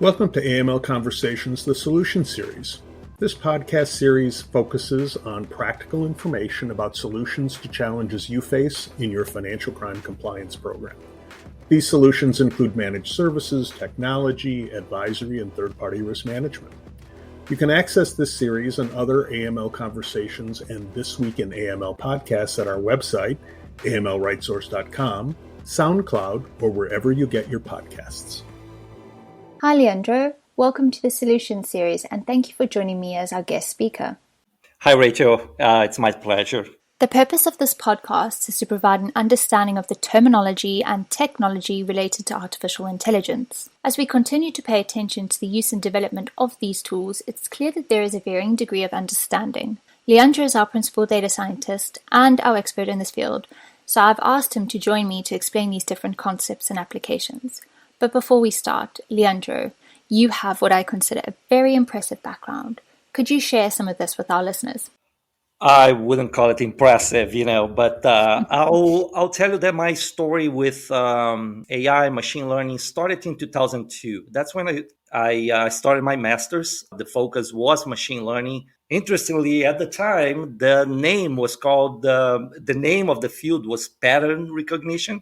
Welcome to AML Conversations, the Solution Series. This podcast series focuses on practical information about solutions to challenges you face in your financial crime compliance program. These solutions include managed services, technology, advisory, and third-party risk management. You can access this series and other AML Conversations and This Week in AML podcasts at our website, amlrightsource.com, SoundCloud, or wherever you get your podcasts. Hi Leandro, welcome to the Solution Series and thank you for joining me as our guest speaker. Hi Rachel, it's my pleasure. The purpose of this podcast is to provide an understanding of the terminology and technology related to artificial intelligence. As we continue to pay attention to the use and development of these tools, it's clear that there is a varying degree of understanding. Leandro is our principal data scientist and our expert in this field, so I've asked him to join me to explain these different concepts and applications. But before we start, Leandro, you have what I consider a very impressive background. Could you share some of this with our listeners? I wouldn't call it impressive, but I'll tell you that my story with AI, machine learning, started in 2002. That's when I started my master's. The focus was machine learning. Interestingly, at the time, the name was called, the name of the field was pattern recognition.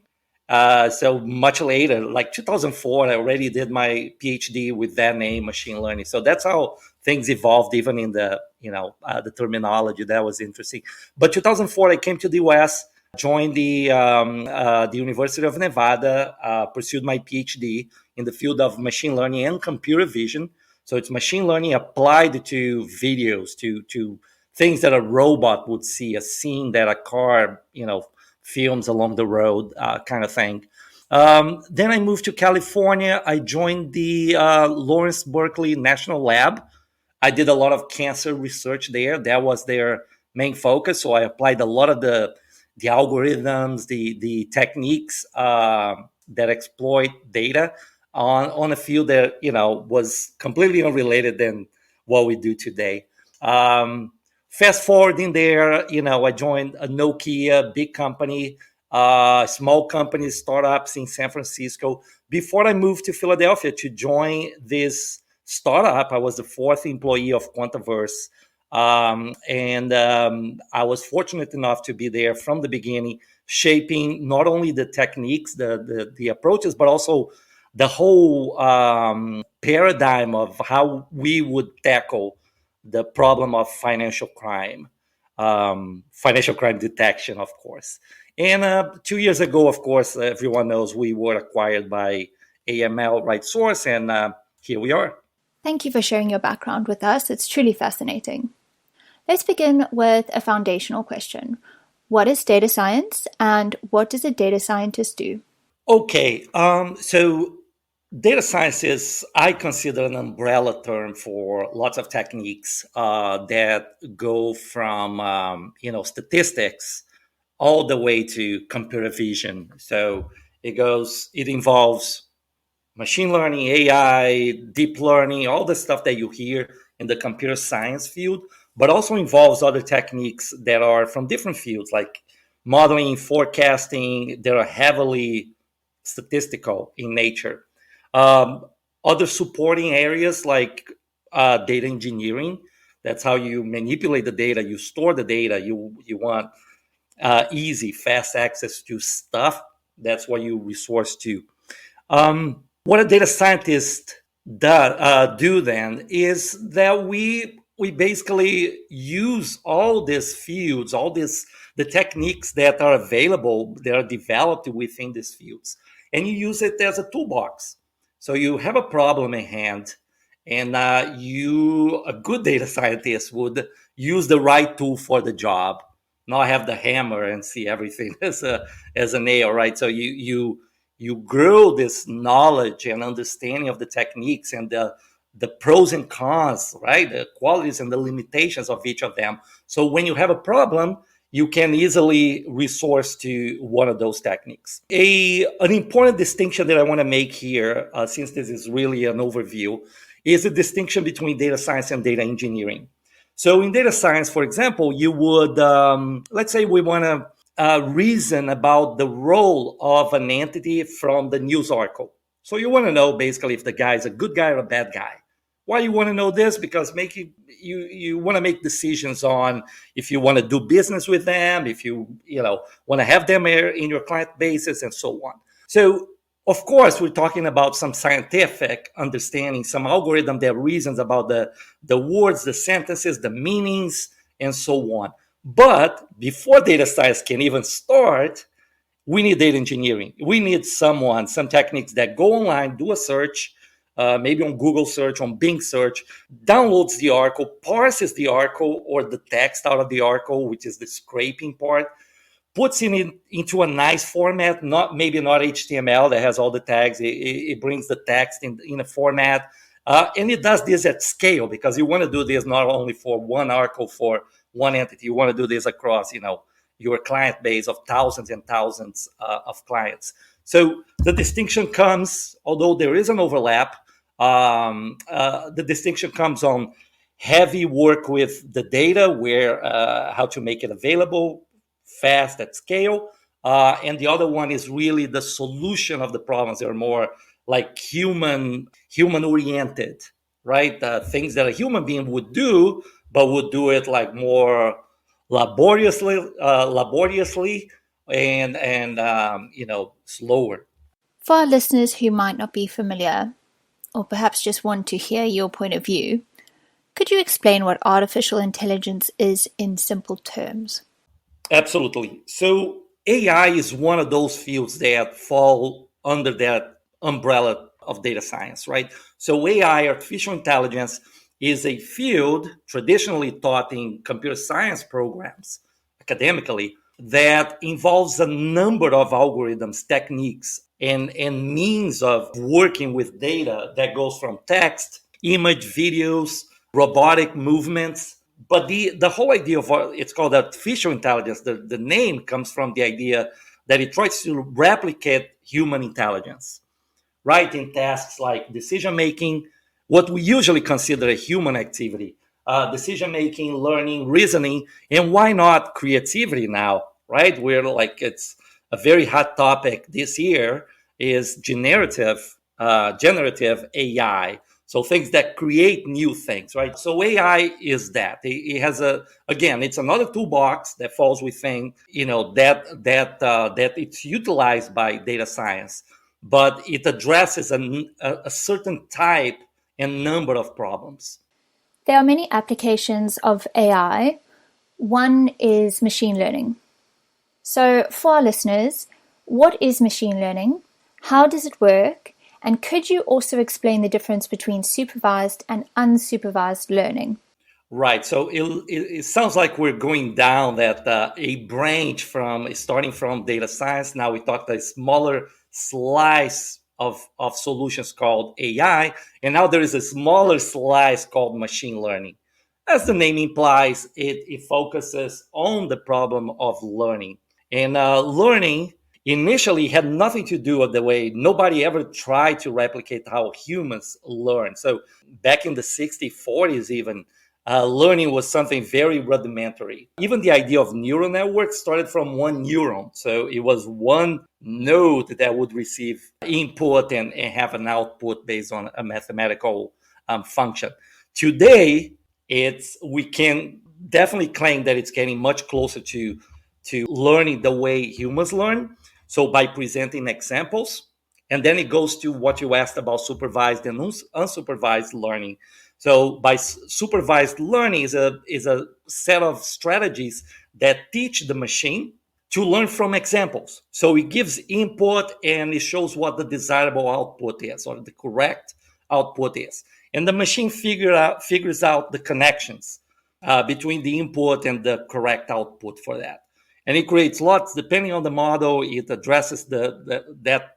So much later, like 2004, I already did my PhD with that name, machine learning. So that's how things evolved, even in the, the terminology. That was interesting. But 2004, I came to the US, joined the University of Nevada, pursued my PhD in the field of machine learning and computer vision. So it's machine learning applied to videos, to things that a robot would see, a scene that a car, films along the road, kind of thing. Then I moved to California. I joined the Lawrence Berkeley National Lab. I did a lot of cancer research there. That was their main focus. So I applied a lot of the algorithms, the techniques that exploit data on a field that, was completely unrelated than what we do today. Fast forwarding there, I joined a Nokia, big company, small companies, startups in San Francisco. Before I moved to Philadelphia to join this startup, I was the fourth employee of Quantaverse. And I was fortunate enough to be there from the beginning, shaping not only the techniques, the approaches, but also the whole paradigm of how we would tackle the problem of financial crime detection, of course. And 2 years ago, of course, everyone knows we were acquired by AML RightSource, and here we are. Thank you for sharing your background with us. It's truly fascinating. Let's begin with a foundational question. What is data science, and what does a data scientist do? Okay, so data science is, I consider, an umbrella term for lots of techniques that go from, statistics all the way to computer vision. So it involves machine learning, AI, deep learning, all the stuff that you hear in the computer science field, but also involves other techniques that are from different fields, like modeling, forecasting. That are heavily statistical in nature. Other supporting areas like data engineering. That's how you manipulate the data, you store the data, you want easy, fast access to stuff. That's what you resource to. What a data scientist do then is that we basically use all these fields, the techniques that are available, that are developed within these fields, and you use it as a toolbox. So you have a problem in hand, and a good data scientist would use the right tool for the job, not have the hammer and see everything as a nail, right? So you grow this knowledge and understanding of the techniques and the pros and cons, right? The qualities and the limitations of each of them. So when you have a problem, you can easily resource to one of those techniques. An important distinction that I want to make here, since this is really an overview, is the distinction between data science and data engineering. So in data science, for example, you would, let's say we want to reason about the role of an entity from the news article. So you want to know basically if the guy is a good guy or a bad guy. Why you want to know this? Because you want to make decisions on if you want to do business with them, if you want to have them in your client bases, and so on. So of course we're talking about some scientific understanding, some algorithm that reasons about the words, the sentences, the meanings, and so on. But before data science can even start, we need data engineering. We need some techniques that go online, do a search, maybe on Google search, on Bing search, downloads the article, parses the article or the text out of the article, which is the scraping part, puts it into a nice format, not HTML that has all the tags. It brings the text in a format. And it does this at scale because you want to do this not only for one article, for one entity. You want to do this across, your client base of thousands and thousands of clients. So the distinction comes, although there is an overlap, the distinction comes on heavy work with the data, where how to make it available fast at scale. And the other one is really the solution of the problems. They're more like human oriented, right? Things that a human being would do, but would do it like more laboriously and slower. For our listeners who might not be familiar, or perhaps just want to hear your point of view, could you explain what artificial intelligence is in simple terms? Absolutely. So AI is one of those fields that fall under that umbrella of data science, right? So AI, artificial intelligence, is a field traditionally taught in computer science programs academically that involves a number of algorithms, techniques, and means of working with data that goes from text, image, videos, robotic movements. But the whole idea of it's called artificial intelligence, the name comes from the idea that it tries to replicate human intelligence, right? In tasks like decision making, what we usually consider a human activity, decision making, learning, reasoning, and why not creativity now, right? We're like, it's a very hot topic this year is generative AI. So things that create new things, right? So AI is that. It has again, it's another toolbox that falls within, that it's utilized by data science, but it addresses a certain type and number of problems. There are many applications of AI. One is machine learning. So for our listeners, what is machine learning? How does it work? And could you also explain the difference between supervised and unsupervised learning? Right. So it sounds like we're going down that a branch from starting from data science. Now we talked a smaller slice of solutions called AI. And now there is a smaller slice called machine learning. As the name implies, it focuses on the problem of learning. And learning initially had nothing to do with the way nobody ever tried to replicate how humans learn. So back in the 60s, 40s even, learning was something very rudimentary. Even the idea of neural networks started from one neuron. So it was one node that would receive input and have an output based on a mathematical function. Today, we can definitely claim that it's getting much closer to learning the way humans learn. So by presenting examples, and then it goes to what you asked about supervised and unsupervised learning. So by supervised learning is a set of strategies that teach the machine to learn from examples. So it gives input and it shows what the desirable output is or the correct output is. And the machine figures out the connections between the input and the correct output for that. And it creates lots, depending on the model, it addresses that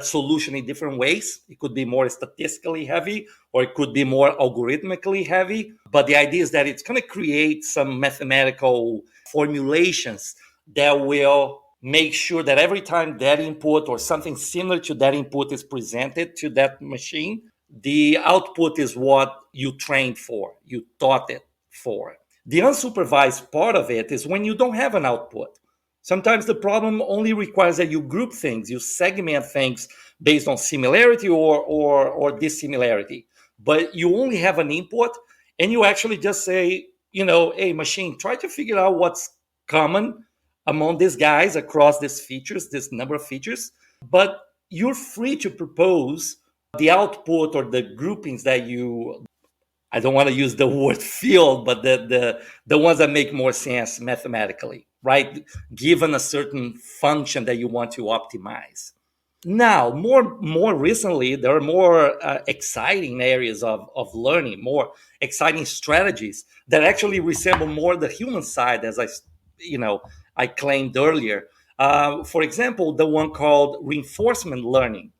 solution in different ways. It could be more statistically heavy, or it could be more algorithmically heavy. But the idea is that it's going to create some mathematical formulations that will make sure that every time that input or something similar to that input is presented to that machine, the output is what you trained for, you taught it for. The unsupervised part of it is when you don't have an output. Sometimes the problem only requires that you group things, you segment things based on similarity or dissimilarity. But you only have an input, and you actually just say, hey, machine, try to figure out what's common among these guys across these features, this number of features. But you're free to propose the output or the groupings that I don't want to use the word field, but the ones that make more sense mathematically, right? Given a certain function that you want to optimize. Now, more recently, there are more exciting areas of learning, more exciting strategies that actually resemble more the human side, as I claimed earlier. For example, the one called reinforcement learning.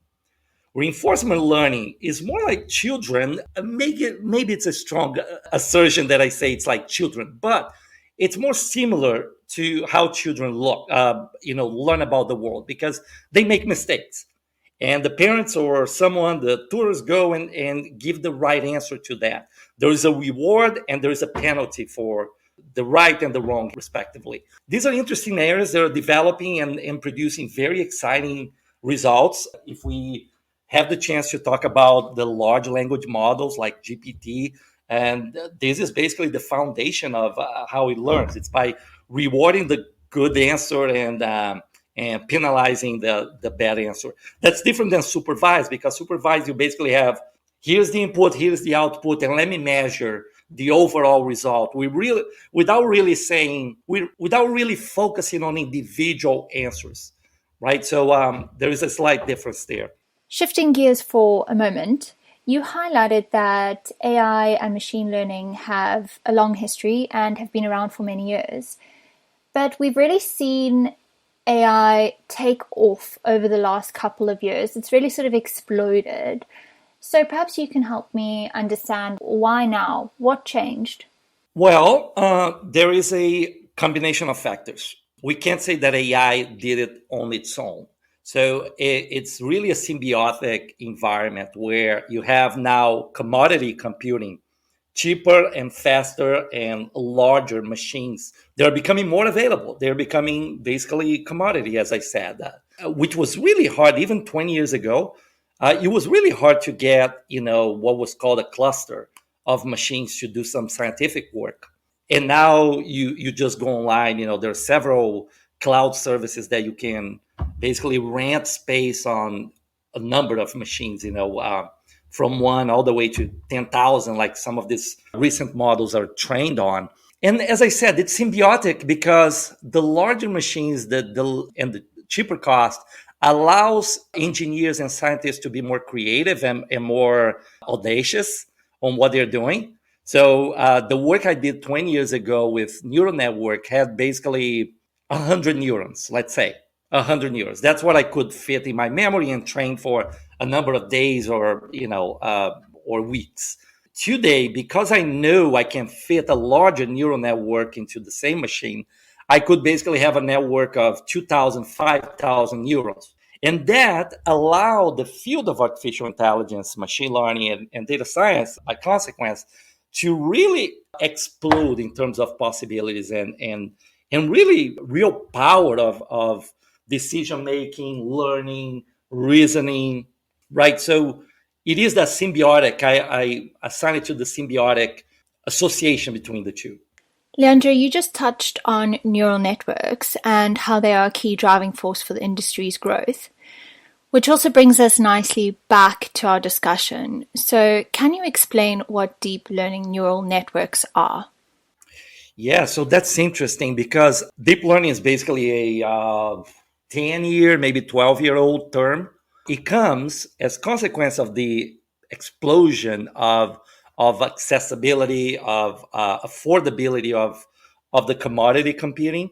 Reinforcement learning is more like children. Maybe it's a strong assertion that I say it's like children, but it's more similar to how children learn about the world, because they make mistakes. And the parents or someone, the tutors go and give the right answer to that. There is a reward and there is a penalty for the right and the wrong, respectively. These are interesting areas that are developing and producing very exciting results. If we have the chance to talk about the large language models like GPT, and this is basically the foundation of how it learns. It's by rewarding the good answer and penalizing the bad answer. That's different than supervised, because supervised, you basically have, here's the input, here's the output, and let me measure the overall result. Without really focusing on individual answers, right? So there is a slight difference there. Shifting gears for a moment, you highlighted that AI and machine learning have a long history and have been around for many years. But we've really seen AI take off over the last couple of years. It's really sort of exploded. So perhaps you can help me understand why now? What changed? Well, there is a combination of factors. We can't say that AI did it on its own. So it's really a symbiotic environment where you have now commodity computing, cheaper and faster and larger machines. They're becoming more available. They're becoming basically commodity, as I said, which was really hard even 20 years ago. It was really hard to get, what was called a cluster of machines to do some scientific work. And now you just go online, there are several cloud services that you can basically rent space on a number of machines, from one all the way to 10,000, like some of these recent models are trained on. And as I said, it's symbiotic because the larger machines and the cheaper cost allows engineers and scientists to be more creative and more audacious on what they're doing. So the work I did 20 years ago with neural network had basically 100 neurons, let's say. 100 neurons. That's what I could fit in my memory and train for a number of days or weeks. Today, because I know I can fit a larger neural network into the same machine, I could basically have a network of 2,000, 5,000 neurons. And that allowed the field of artificial intelligence, machine learning, and data science, by consequence, to really explode in terms of possibilities and really real power of decision-making, learning, reasoning, right? So it is that symbiotic. I assign it to the symbiotic association between the two. Leandro, you just touched on neural networks and how they are a key driving force for the industry's growth, which also brings us nicely back to our discussion. So can you explain what deep learning neural networks are? Yeah, so that's interesting because deep learning is basically a 10-year, maybe 12-year-old term. It comes as consequence of the explosion of accessibility, of affordability of the commodity computing.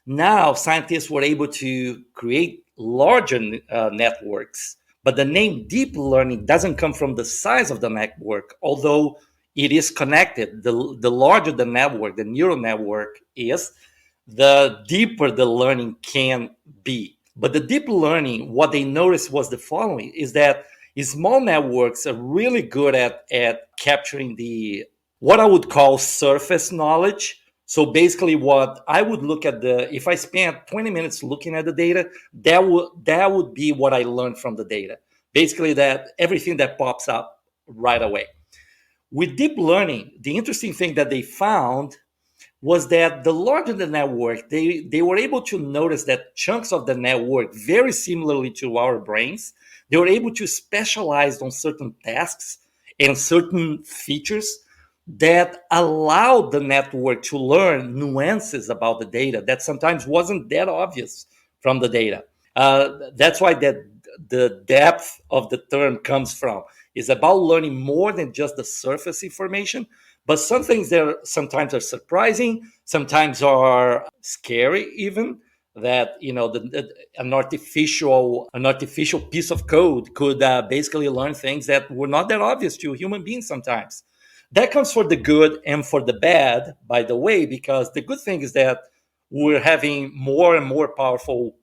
Now, scientists were able to create larger networks, but the name deep learning doesn't come from the size of the network, although it is connected. The larger the network, the neural network is, the deeper the learning can be. But the deep learning, what they noticed was the following, is that small networks are really good at capturing what I would call surface knowledge So basically what I would look at if I spent 20 minutes looking at the data, that would be what I learned from the data. Basically that everything that pops up right away. With deep learning, the interesting thing that they found was that the larger the network, they were able to notice that chunks of the network, very similarly to our brains, they were able to specialize on certain tasks and certain features that allowed the network to learn nuances about the data that sometimes wasn't that obvious from the data. That's why the depth of the term comes from is about learning more than just the surface information, but some things that sometimes are surprising, sometimes are scary even, that an artificial piece of code could basically learn things that were not that obvious to human beings sometimes. That comes for the good and for the bad, by the way, because the good thing is that we're having more and more powerful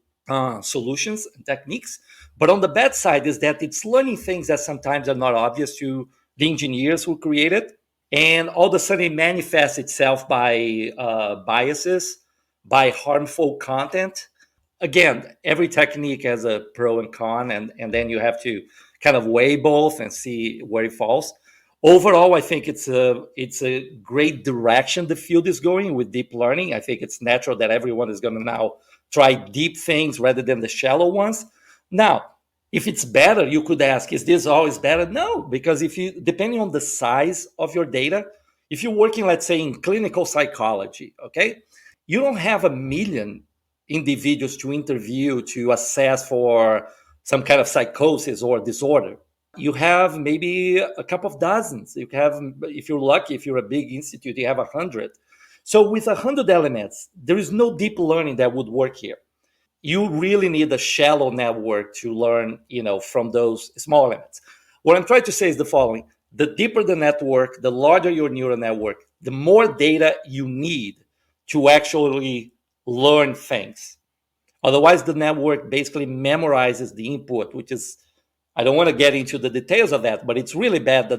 solutions and techniques. But on the bad side is that it's learning things that sometimes are not obvious to the engineers who create it. And all of a sudden it manifests itself by biases, by harmful content. Again, every technique has a pro and con, and then you have to kind of weigh both and see where it falls. Overall, I think it's a great direction the field is going with deep learning. I think it's natural that everyone is going to now try deep things rather than the shallow ones. Now, if it's better, you could ask, is this always better? No, because depending on the size of your data, if you're working, let's say, in clinical psychology, okay, you don't have 1 million individuals to interview to assess for some kind of psychosis or disorder. You have maybe a couple of dozens. You have, if you're lucky, if you're a big institute, you have 100. So with 100 elements, there is no deep learning that would work here. You really need a shallow network to learn, from those small elements. What I'm trying to say is the following: the deeper the network, the larger your neural network, the more data you need to actually learn things. Otherwise, the network basically memorizes the input, which is, I don't want to get into the details of that, but it's really bad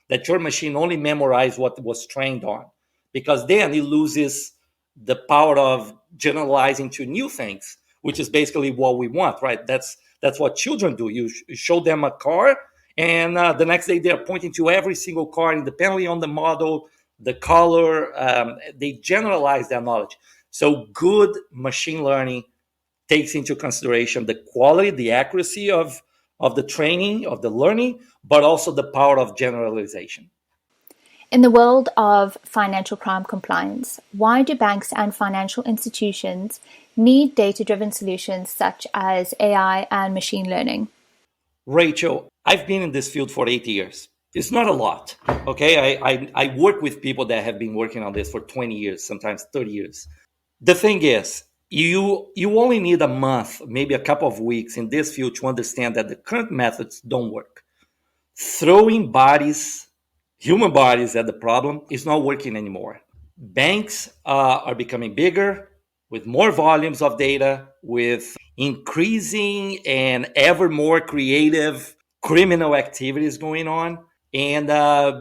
that your machine only memorized what it was trained on, because then it loses the power of generalizing to new things, which is basically what we want, right? That's what children do. You show them a car, and the next day they're pointing to every single car, independently on the model, the color. They generalize their knowledge. So good machine learning takes into consideration the quality, the accuracy of the training, of the learning, but also the power of generalization. In the world of financial crime compliance, why do banks and financial institutions need data-driven solutions such as AI and machine learning? Rachel, I've been in this field for 8 years. It's not a lot, okay? I work with people that have been working on this for 20 years, sometimes 30 years. The thing is, you only need a month, maybe a couple of weeks in this field to understand that the current methods don't work. Throwing human bodies at the problem is not working anymore. Banks are becoming bigger with more volumes of data, with increasing and ever more creative criminal activities going on. And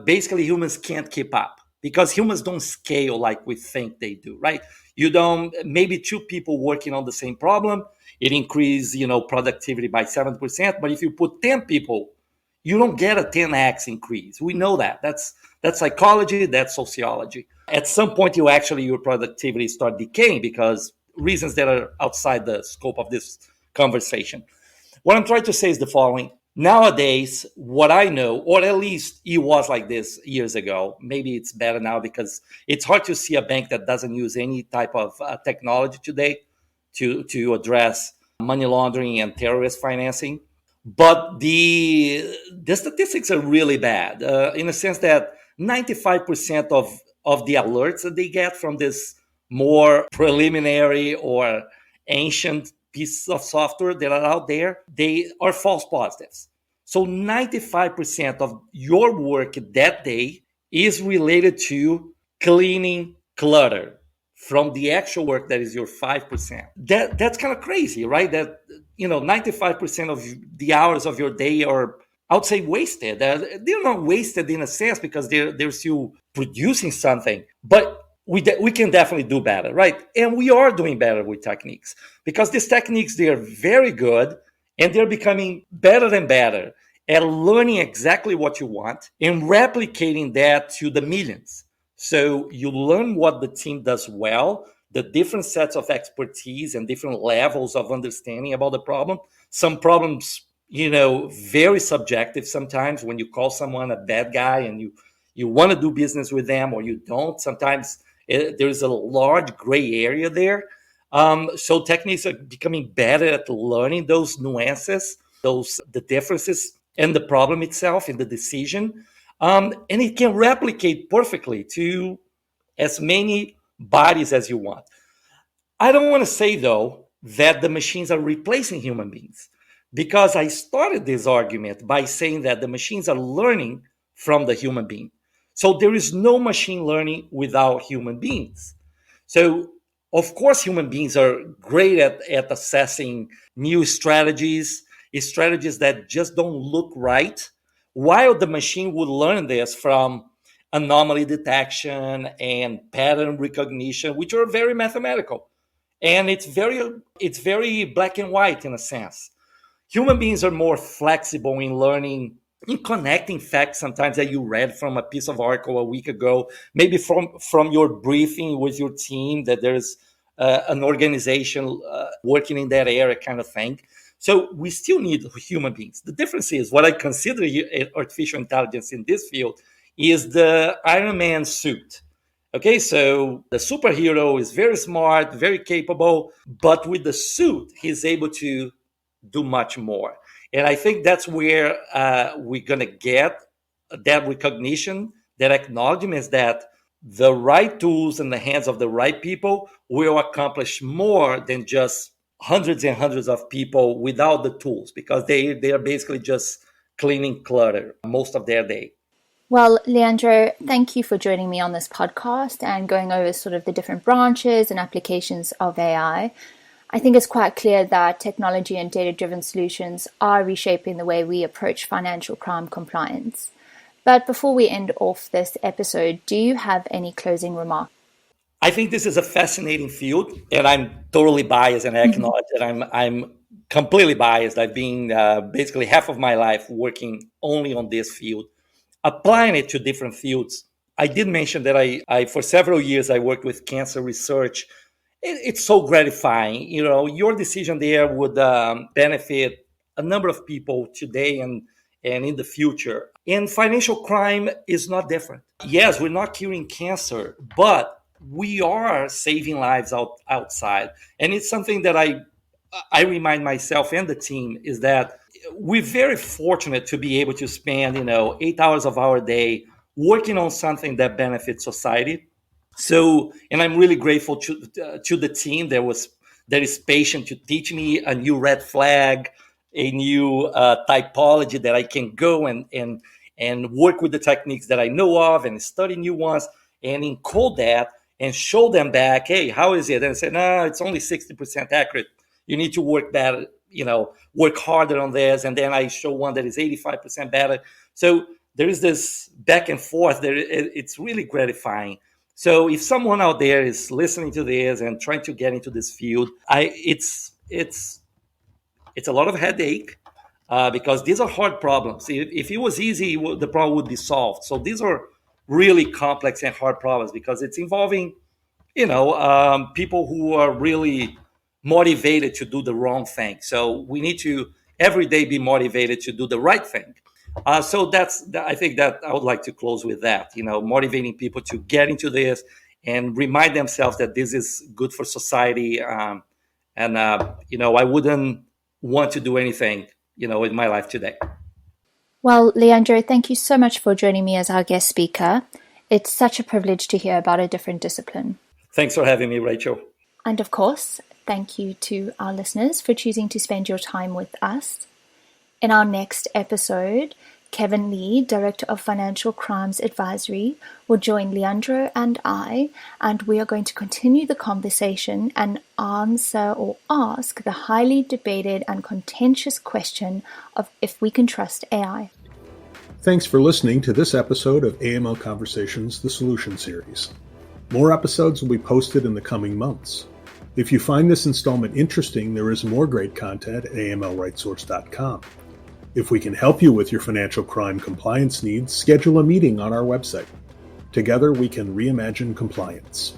basically humans can't keep up because humans don't scale like we think they do, right? You don't, maybe 2 people working on the same problem, it increases, productivity by 7%. But if you put 10 people, you don't get a 10x increase. We know that. That's psychology, that's sociology. At some point, your productivity start decaying because reasons that are outside the scope of this conversation. What I'm trying to say is the following. Nowadays, what I know, or at least it was like this years ago, maybe it's better now because it's hard to see a bank that doesn't use any type of technology today to address money laundering and terrorist financing. But the statistics are really bad in the sense that 95% of the alerts that they get from this more preliminary or ancient pieces of software that are out there, they are false positives. So 95% of your work that day is related to cleaning clutter from the actual work that is your 5%. That's kind of crazy, right? That 95% of the hours of your day are, I would say, wasted. They're not wasted in a sense because they're still producing something. But we can definitely do better, right? And we are doing better with techniques because these techniques, they are very good and they're becoming better and better at learning exactly what you want and replicating that to the millions. So you learn what the team does well, the different sets of expertise and different levels of understanding about the problem. Some problems, very subjective sometimes when you call someone a bad guy and you want to do business with them or you don't. Sometimes there's a large gray area there. So techniques are becoming better at learning those nuances, the differences and the problem itself in the decision. And it can replicate perfectly to as many bodies as you want. I don't want to say, though, that the machines are replacing human beings, because I started this argument by saying that the machines are learning from the human being. So there is no machine learning without human beings. So, of course, human beings are great at assessing new strategies that just don't look right, while the machine would learn this from anomaly detection and pattern recognition, which are very mathematical. And it's very black and white in a sense. Human beings are more flexible in learning, in connecting facts sometimes that you read from a piece of article a week ago, maybe from your briefing with your team that there's an organization working in that area kind of thing. So we still need human beings. The difference is what I consider artificial intelligence in this field is the Iron Man suit. Okay, so the superhero is very smart, very capable, but with the suit, he's able to do much more. And I think that's where we're going to get that recognition, that acknowledgement that the right tools in the hands of the right people will accomplish more than just hundreds and hundreds of people without the tools, because they are basically just cleaning clutter most of their day. Well, Leandro, thank you for joining me on this podcast and going over sort of the different branches and applications of AI. I think it's quite clear that technology and data-driven solutions are reshaping the way we approach financial crime compliance. But before we end off this episode, do you have any closing remarks? I think this is a fascinating field, and I'm totally biased, and I acknowledge that I'm completely biased. I've been basically half of my life working only on this field, applying it to different fields. I did mention that I for several years, I worked with cancer research. It's so gratifying. Your decision there would benefit a number of people today and in the future. And financial crime is not different. Yes, we're not curing cancer, but we are saving lives outside. And it's something that I remind myself and the team is that we're very fortunate to be able to spend, 8 hours of our day working on something that benefits society. So, and I'm really grateful to the team that is patient to teach me a new red flag, a new typology that I can go and work with the techniques that I know of and study new ones and encode that and show them back, hey, how is it? And say, no, it's only 60% accurate. You need to work better, work harder on this. And then I show one that is 85% better. So there is this back and forth. It's really gratifying. So if someone out there is listening to this and trying to get into this field, it's a lot of headache because these are hard problems. If it was easy, the problem would be solved. So these are really complex and hard problems because it's involving, people who are really motivated to do the wrong thing. So we need to every day be motivated to do the right thing. So I think that I would like to close with that, motivating people to get into this and remind themselves that this is good for society. I wouldn't want to do anything, in my life today. Well, Leandro, thank you so much for joining me as our guest speaker. It's such a privilege to hear about a different discipline. Thanks for having me, Rachel. And of course, thank you to our listeners for choosing to spend your time with us. In our next episode, Kevin Lee, Director of Financial Crimes Advisory, will join Leandro and I, and we are going to continue the conversation and answer or ask the highly debated and contentious question of if we can trust AI. Thanks for listening to this episode of AML Conversations, the Solution Series. More episodes will be posted in the coming months. If you find this installment interesting, there is more great content at amlrightsource.com. If we can help you with your financial crime compliance needs, schedule a meeting on our website. Together, we can reimagine compliance.